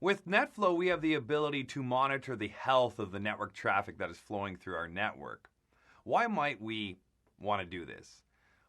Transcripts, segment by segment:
With NetFlow, we have the ability to monitor the health of the network traffic that is flowing through our network. Why might we want to do this?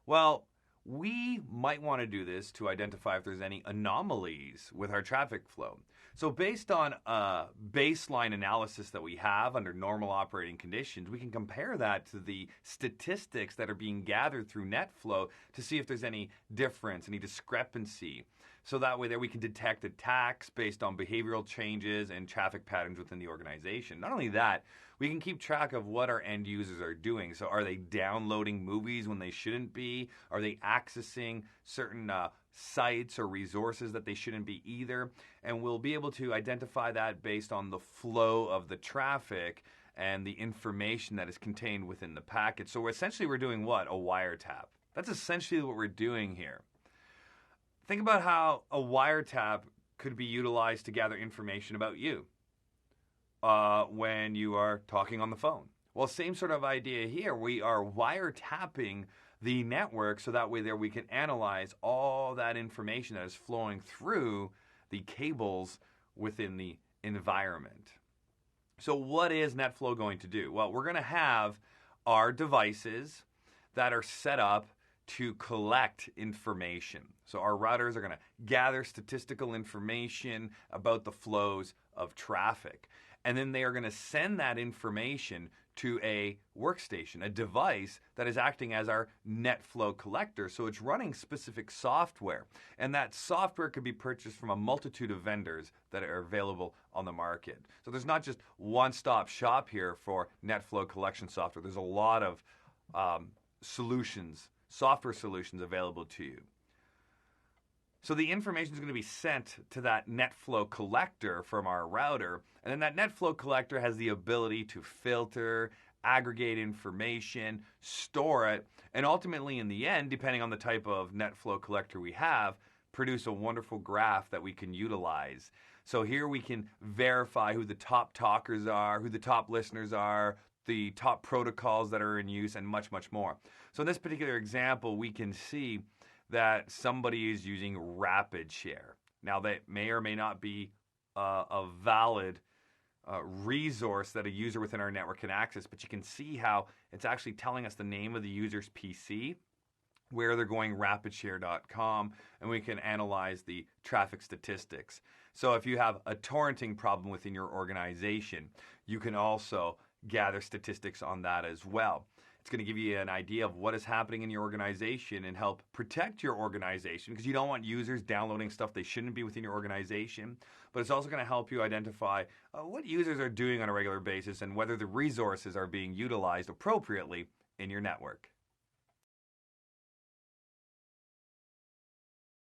Well, we might want to do this to identify if there's any anomalies with our traffic flow. So based on a baseline analysis that we have under normal operating conditions, we can compare that to the statistics that are being gathered through NetFlow to see if there's any difference, any discrepancy. So that way there we can detect attacks based on behavioral changes and traffic patterns within the organization. Not only that, we can keep track of what our end users are doing. So are they downloading movies when they shouldn't be? Are they accessing certain sites or resources that they shouldn't be either? And we'll be able to identify that based on the flow of the traffic and the information that is contained within the packet. So essentially we're doing what? A wiretap. That's essentially what we're doing here. Think about how a wiretap could be utilized to gather information about you when you are talking on the phone. Well, same sort of idea here. We are wiretapping the network so that way there we can analyze all that information that is flowing through the cables within the environment. So what is NetFlow going to do? Well, we're going to have our devices that are set up to collect information. So our routers are going to gather statistical information about the flows of traffic. And then they are going to send that information to a workstation, a device that is acting as our NetFlow collector. So it's running specific software. And that software could be purchased from a multitude of vendors that are available on the market. So there's not just one-stop shop here for NetFlow collection software. There's a lot of software solutions available to you. So the information is going to be sent to that NetFlow collector from our router, and then that NetFlow collector has the ability to filter, aggregate information, store it, and ultimately in the end, depending on the type of NetFlow collector we have, produce a wonderful graph that we can utilize. So here we can verify who the top talkers are, who the top listeners are, the top protocols that are in use, and much, much more. So in this particular example, we can see that somebody is using RapidShare. Now, that may or may not be a valid resource that a user within our network can access, but you can see how it's actually telling us the name of the user's PC, where they're going, rapidshare.com, and we can analyze the traffic statistics. So if you have a torrenting problem within your organization, you can also gather statistics on that as well. It's going to give you an idea of what is happening in your organization and help protect your organization, because you don't want users downloading stuff they shouldn't be within your organization. But it's also going to help you identify what users are doing on a regular basis and whether the resources are being utilized appropriately in your network.